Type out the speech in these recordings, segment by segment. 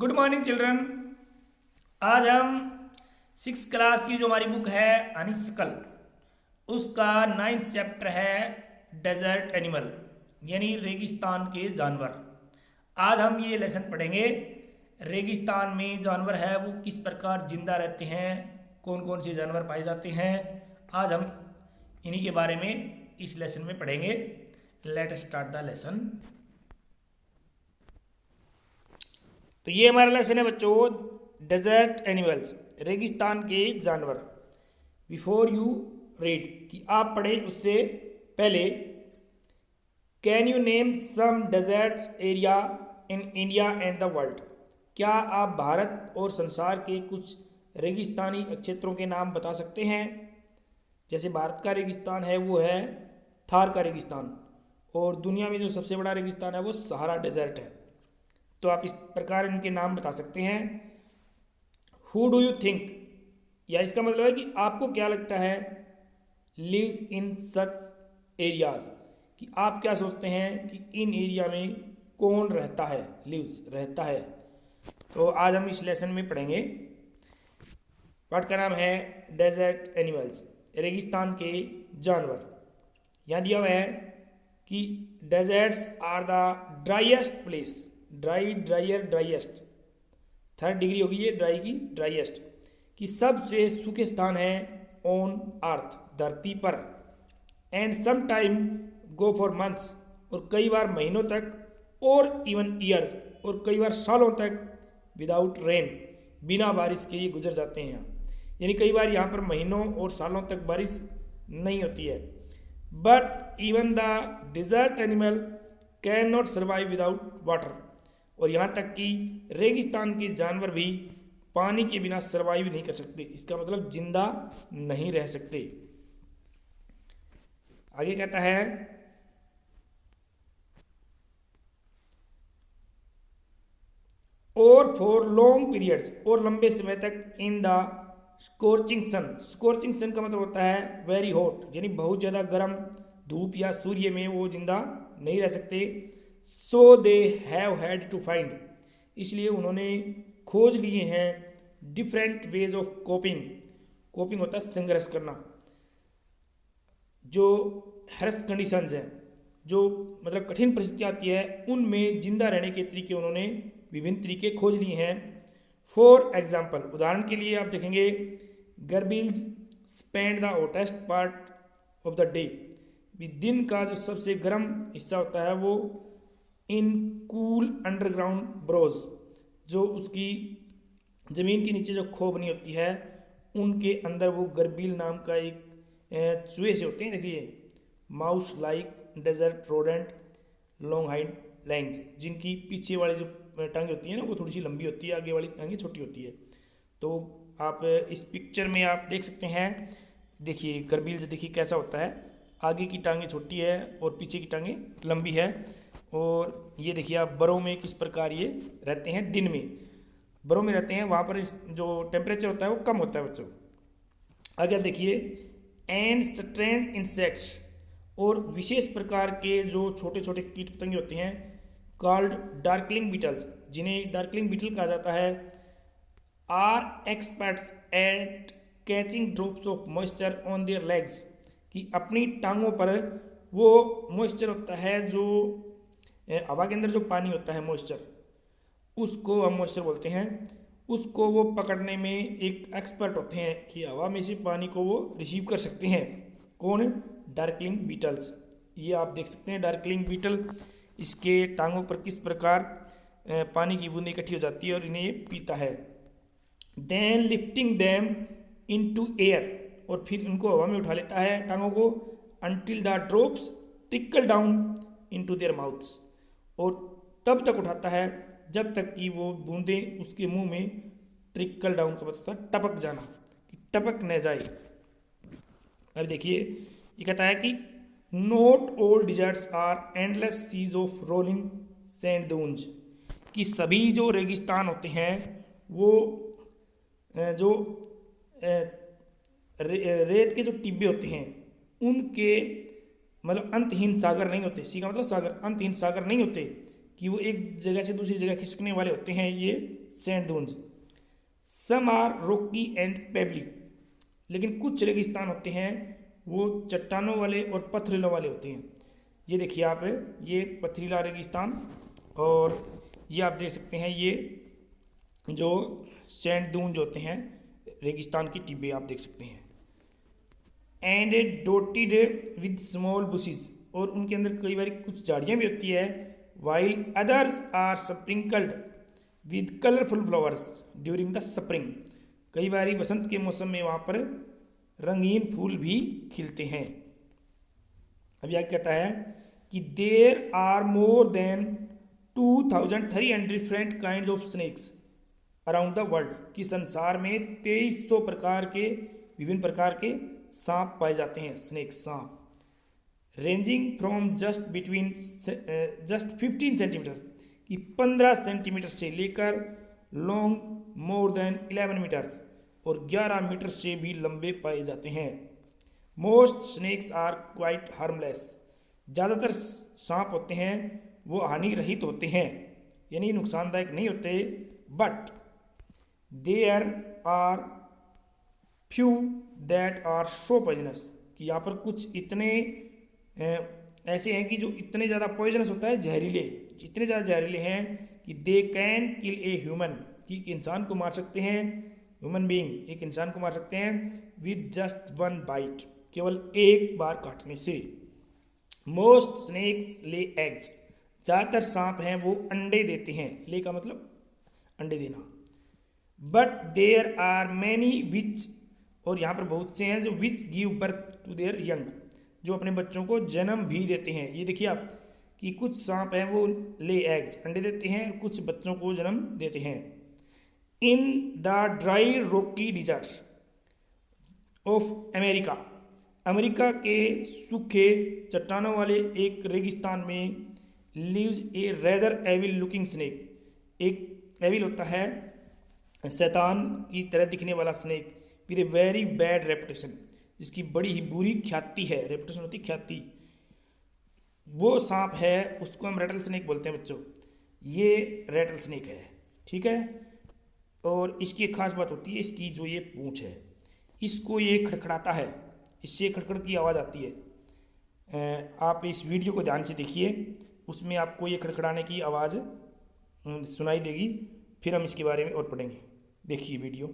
Good morning children. आज हम 6 class की जो हमारी बुक है अनिस्कल, उसका 9th चैप्टर है डेजर्ट एनिमल, यानी रेगिस्तान के जानवर। आज हम ये लेसन पढ़ेंगे। रेगिस्तान में जानवर है वो किस प्रकार जिंदा रहते हैं, कौन कौन से जानवर पाए जाते हैं, आज हम इन्हीं के बारे में इस लेसन में पढ़ेंगे। Let us start the lesson. तो ये हमारा लेसन है बच्चों, डेजर्ट एनिमल्स, रेगिस्तान के जानवर। बिफोर यू रीड, कि आप पढ़े उससे पहले, can you name some desert area in India and the world. क्या आप भारत और संसार के कुछ रेगिस्तानी क्षेत्रों के नाम बता सकते हैं। जैसे भारत का रेगिस्तान है वो है थार का रेगिस्तान, और दुनिया में जो सबसे बड़ा रेगिस्तान है वो सहारा डेजर्ट है। तो आप इस प्रकार इनके नाम बता सकते हैं। हु डू यू थिंक, या इसका मतलब है कि आपको क्या लगता है, लिव्स इन सच एरियाज, कि आप क्या सोचते हैं कि इन एरिया में कौन रहता है, लिव्स रहता है। तो आज हम इस लेसन में पढ़ेंगे। पाठ का नाम है डेजर्ट एनिमल्स, रेगिस्तान के जानवर। यहाँ दिया हुआ है कि deserts are the driest place, dry drier driest, 3rd degree होगी ये ड्राई की, ड्राइएस्ट, कि सबसे सूखे स्थान है ऑन अर्थ, धरती पर। And some time go for months, और कई बार महीनों तक, और इवन ईयर्स, और कई बार सालों तक, विदाउट रेन, बिना बारिश के ये गुजर जाते हैं। यानी कई बार यहाँ पर महीनों और सालों तक बारिश नहीं होती है। But even the dessert animal can not survive without water, और यहाँ तक कि रेगिस्तान के जानवर भी पानी के बिना सर्वाइव नहीं कर सकते। इसका मतलब जिंदा नहीं रह सकते। आगे कहता है, और फॉर लॉन्ग पीरियड्स, और लंबे समय तक, इन द स्corching सन, स्corching सन का मतलब होता है वेरी हॉट, यानी बहुत ज़्यादा गर्म धूप या सूर्य में वो जिंदा नहीं रह सकते। So they have had to find, इसलिए उन्होंने खोज लिए हैं different ways of coping. Coping होता है संघर्ष करना, जो हर्स कंडीशंस हैं, जो मतलब कठिन परिस्थिति आती है, उनमें जिंदा रहने के तरीके उन्होंने विभिन्न तरीके खोज लिए हैं। फॉर एग्जाम्पल, उदाहरण के लिए आप देखेंगे, gerbils spend the hottest part of the day, दिन का जो सबसे गर्म हिस्सा होता है वो इन कूल अंडरग्राउंड ब्रोज, जो उसकी ज़मीन के नीचे जो खोबनी होती है उनके अंदर वो गर्बिल नाम का एक चूहे से होते हैं। देखिए, mouse like desert rodent long hind legs, जिनकी पीछे वाली जो टांगे होती है ना वो थोड़ी सी लंबी होती है, आगे वाली टांगे छोटी होती है। तो आप इस पिक्चर में आप देख सकते हैं, देखिए गर्बिल देखिए कैसा होता है, आगे की टांगे छोटी है और पीछे की टांगे लंबी है। और ये देखिए आप बरों में किस प्रकार ये रहते हैं, दिन में बरों में रहते हैं, वहाँ पर जो टेम्परेचर होता है वो कम होता है बच्चों। आगे आप देखिए, एंड स्ट्रेंज इंसेक्ट्स, और विशेष प्रकार के जो छोटे छोटे कीट पतंगे होते हैं, कॉल्ड डार्कलिंग बीटल्स, जिन्हें डार्कलिंग बीटल कहा जाता है, are experts at catching drops of moisture on their legs, कि अपनी टांगों पर वो मॉइस्चर होता है, जो हवा के अंदर जो पानी होता है मॉइस्चर, उसको हम मॉइस्चर बोलते हैं, उसको वो पकड़ने में एक एक्सपर्ट होते हैं कि हवा में से पानी को वो रिसीव कर सकते हैं। कौन? Darkling beetles. ये आप देख सकते हैं डार्कलिंग बीटल, इसके टांगों पर किस प्रकार पानी की बूंदें इकट्ठी हो जाती है और इन्हें ये पीता है। Then lifting them into air, और फिर इनको हवा में उठा लेता है टांगों को, until the drops trickle down into their mouths, और तब तक उठाता है जब तक कि वो बूंदें उसके मुंह में, ट्रिकल डाउन का मतलब होता है टपक जाना, टपक न जाए। अब देखिए ये कहता है कि not all deserts are endless seas of rolling sand dunes, कि सभी जो रेगिस्तान होते हैं वो जो रेत के जो टिब्बे होते हैं उनके मतलब अंतहीन सागर नहीं होते। सी का मतलब सागर, अंतहीन सागर नहीं होते, कि वो एक जगह से दूसरी जगह खिसकने वाले होते हैं ये sand dunes. Some are rocky and pebbly, लेकिन कुछ रेगिस्तान होते हैं वो चट्टानों वाले और पथरीलों वाले होते हैं। ये देखिए आप, ये पथरीला रेगिस्तान, और ये आप देख सकते हैं ये जो सैंड दून जो होते हैं रेगिस्तान की टिब्बे आप देख सकते हैं। एंड डोटेड विद स्मॉल बुशेस, और उनके अंदर कई बार कुछ झाड़ियाँ भी होती है। While others are sprinkled with colourful flowers during the spring, कई बार वसंत के मौसम में वहाँ पर रंगीन फूल भी खिलते हैं। अब यह कहता है कि there are more than 2300 different kind of snakes around the world, कि संसार में 2300 प्रकार के विभिन्न प्रकार के सांप पाए जाते हैं, स्नेक सांप। रेंजिंग फ्रॉम जस्ट 15 सेंटीमीटर, कि 15 सेंटीमीटर से लेकर लॉन्ग मोर देन 11 मीटर्स, और 11 मीटर से भी लंबे पाए जाते हैं। Most snakes are quite harmless, ज़्यादातर सांप होते हैं वो हानि रहित होते हैं, यानी नुकसानदायक नहीं होते। But there are few that are so poisonous, कि यहाँ पर कुछ इतने ऐसे हैं कि जो इतने ज़्यादा पॉइजनस होता है, जहरीले, इतने ज़्यादा जहरीले हैं कि they can kill a human, कि एक इंसान को मार सकते हैं, ह्यूमन बीइंग एक इंसान को मार सकते हैं विद जस्ट 1 बाइट, केवल एक बार काटने से। मोस्ट स्नेक्स ले एग्स, ज़्यादातर सांप हैं वो अंडे देते हैं, ले का मतलब अंडे देना। But there are many which, और यहाँ पर बहुत से हैं जो which give birth to their young, जो अपने बच्चों को जन्म भी देते हैं। ये देखिए आप कि कुछ सांप हैं वो ले एग्स अंडे देते हैं और कुछ बच्चों को जन्म देते हैं। In the dry rocky deserts of America, America के सूखे चट्टानों वाले एक रेगिस्तान में lives a rather evil looking snake, एक एविल होता है शैतान की तरह दिखने वाला snake, with a very bad reputation, जिसकी बड़ी ही बुरी ख्याति है। रेपुटेशन होती ख्याति। वो सांप है उसको हम रेटल स्नेक बोलते हैं बच्चों, ये रेटल स्नेक है, ठीक है। और इसकी एक खास बात होती है, इसकी जो ये पूंछ है इसको ये खड़खड़ाता है, इससे खड़खड़ की आवाज़ आती है। आप इस वीडियो को ध्यान से देखिए, उसमें आपको ये खड़खड़ाने की आवाज़ सुनाई देगी। फिर हम इसके बारे में और पढ़ेंगे, देखिए वीडियो।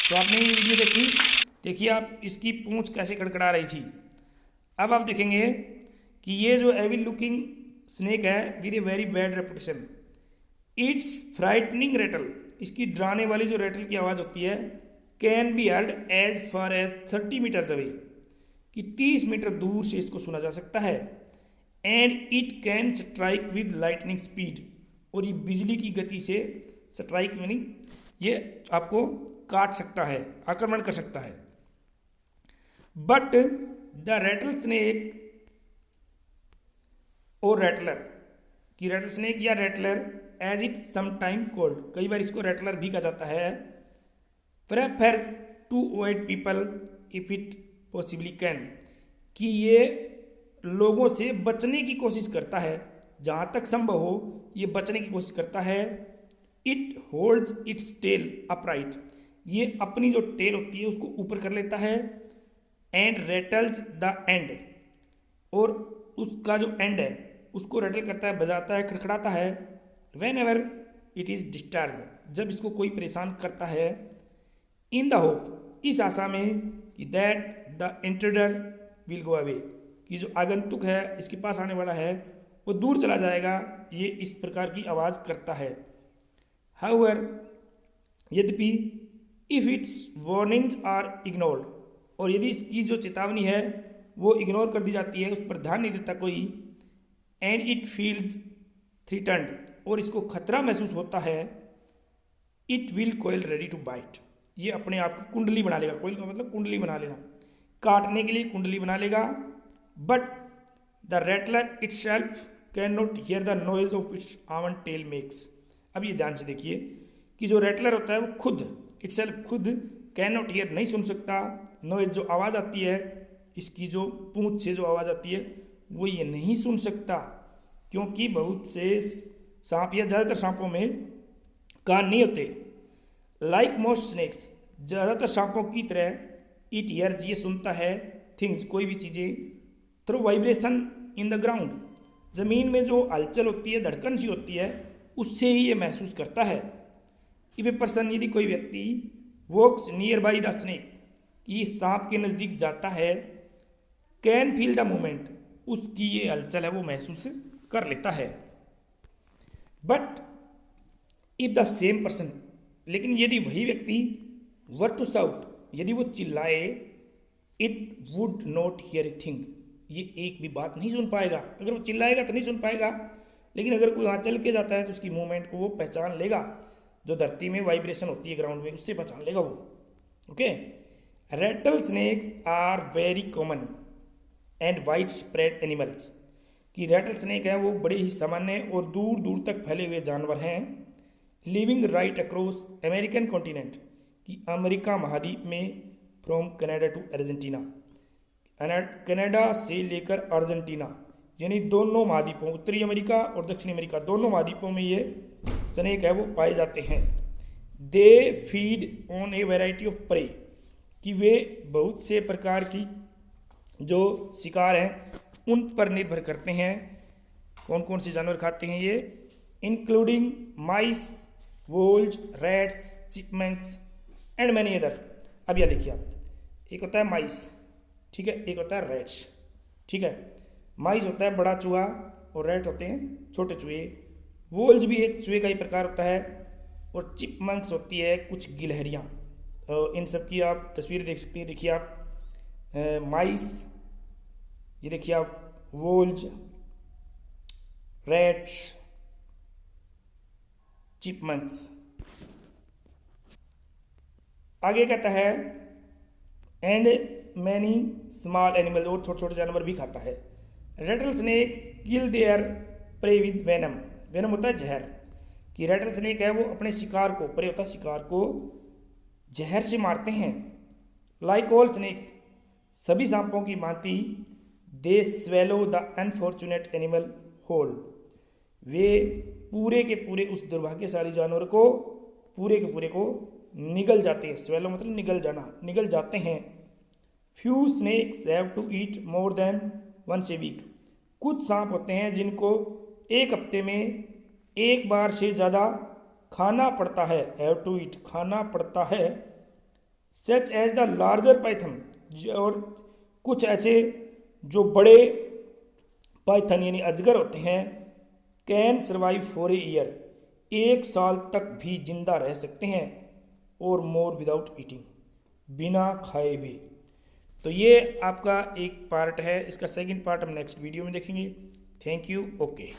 तो आपने ये वीडियो देखी, देखिए आप इसकी पूंछ कैसे कड़कड़ा रही थी। अब आप देखेंगे कि ये जो एविल लुकिंग स्नेक है with a very bad reputation, it's frightening rattle, इसकी डराने वाली जो रेटल की आवाज़ होती है, can be heard as far as 30 metres away, कि 30 मीटर दूर से इसको सुना जा सकता है। And it can strike with lightning speed, और ये बिजली की गति से स्ट्राइक यानी ये आपको काट सकता है, आक्रमण कर सकता है। बट द रेटल स्नेक और रेटलर, कि रेटल स्नेक या rattler as it sometime called, कई बार इसको रेटलर भी कहा जाता है, prefers to avoid people if it possibly can, कि ये लोगों से बचने की कोशिश करता है, जहाँ तक संभव हो ये बचने की कोशिश करता है। It holds its tail upright, ये अपनी जो टेल होती है उसको ऊपर कर लेता है। एंड रेटल्स द एंड, और उसका जो एंड है उसको रेटल करता है, बजाता है, खड़खड़ाता है। When ever it is disturb, जब इसको कोई परेशान करता है। इन द होप, इस आशा में कि that the intruder will go away, कि जो आगंतुक है इसके पास आने वाला है वो दूर चला जाएगा, ये इस प्रकार की आवाज़ करता है। हाउएवर, यद्यपि if its warnings are ignored, और यदि इसकी जो चेतावनी है वो इग्नोर कर दी जाती है, उस पर ध्यान नहीं देता कोई। एंड इट फील्स थ्रीटन्ड, और इसको खतरा महसूस होता है। It will coil ready to bite, ये अपने आप को कुंडली बना लेगा, कोयल का मतलब कुंडली बना लेना, काटने के लिए कुंडली बना लेगा। But the rattler itself can not here the noise of its आवन टेल मेक्स। अब ये ध्यान से देखिए कि जो रैटलर होता है वो खुद इटसेल्फ खुद कैन नॉट हियर नहीं सुन सकता, नॉइज जो आवाज़ आती है इसकी जो पूंछ से जो आवाज़ आती है वो ये नहीं सुन सकता, क्योंकि बहुत से सांप या ज़्यादातर सांपों में कान नहीं होते। लाइक मोस्ट स्नेक्स, ज़्यादातर सांपों की तरह इट हियर्स, ये सुनता है, थिंग्स कोई भी चीज़ें, through vibration in the ground, ज़मीन में जो हलचल होती है, धड़कन सी होती है, उससे ही ये महसूस करता है। इफ ए पर्सन, यदि कोई व्यक्ति वॉक्स नियर बाई द स्नेक, कि सांप के नज़दीक जाता है, कैन फील द मोमेंट, उसकी ये हलचल है वो महसूस कर लेता है। But if the same person, लेकिन यदि वही व्यक्ति वर टू शाउट, यदि वो चिल्लाए, it would not here a thing, ये एक भी बात नहीं सुन पाएगा। अगर वो चिल्लाएगा तो नहीं सुन पाएगा, लेकिन अगर कोई वहाँ चल के जाता है तो उसकी मूवमेंट को वो पहचान लेगा, जो धरती में वाइब्रेशन होती है ग्राउंड में उससे पहचान लेगा वो। Okay, rattle snakes are very common and wide spread animals, कि रैटल स्नेक है वो बड़े ही सामान्य और दूर दूर तक फैले हुए जानवर हैं। Living right across American continent, कि अमेरिका महाद्वीप में, from Canada to Argentina, Canada से लेकर अर्जेंटीना, यानी दोनों महाद्वीपों, उत्तरी अमेरिका और दक्षिणी अमेरिका, दोनों महाद्वीपों में ये स्नेक है वो पाए जाते हैं। They feed on a variety of prey, कि वे बहुत से प्रकार की जो शिकार हैं उन पर निर्भर करते हैं। कौन कौन से जानवर खाते हैं ये? Including mice, voles, rats, chipmunks and many other. अब यह देखिए आप, एक होता है माइस, ठीक है, एक होता है रैट्स, ठीक है। माइस होता है बड़ा चूहा और रैट्स होते हैं छोटे चूहे। वोल्स भी एक चूहे का ही प्रकार होता है, और चिपमंक्स होती है कुछ गिलहरियाँ। इन सब की आप तस्वीरें देख सकते हैं। देखिए आप माइस, ये देखिए आप वोल्स, रैट्स, चिपमंक्स। आगे कहता है एंड मैनी स्मॉल एनिमल, और छोटे छोटे जानवर भी खाता है। Rattle snakes kill their prey with venom, venom होता है जहर, कि रैटल स्नेक है वो अपने शिकार को, प्रे होता है शिकार को, जहर से मारते हैं। लाइक ऑल स्नेक्स, सभी सांपों की भांति, they swallow the unfortunate animal whole, वे पूरे के पूरे उस दुर्भाग्यशाली जानवर को पूरे के पूरे को निगल जाते हैं। स्वेलो मतलब निगल जाना, निगल जाते हैं। Few snakes have to eat more than once a week, कुछ सांप होते हैं जिनको एक हफ्ते में एक बार से ज़्यादा खाना पड़ता है। हैव टू ईट, खाना पड़ता है। Such as the larger python, और कुछ ऐसे जो बड़े पाइथन यानी अजगर होते हैं, can survive for a year, एक साल तक भी जिंदा रह सकते हैं, और मोर विदाउट ईटिंग, बिना खाए हुए। तो ये आपका एक पार्ट है, इसका सेकंड पार्ट हम नेक्स्ट वीडियो में देखेंगे। Thank you. ओके।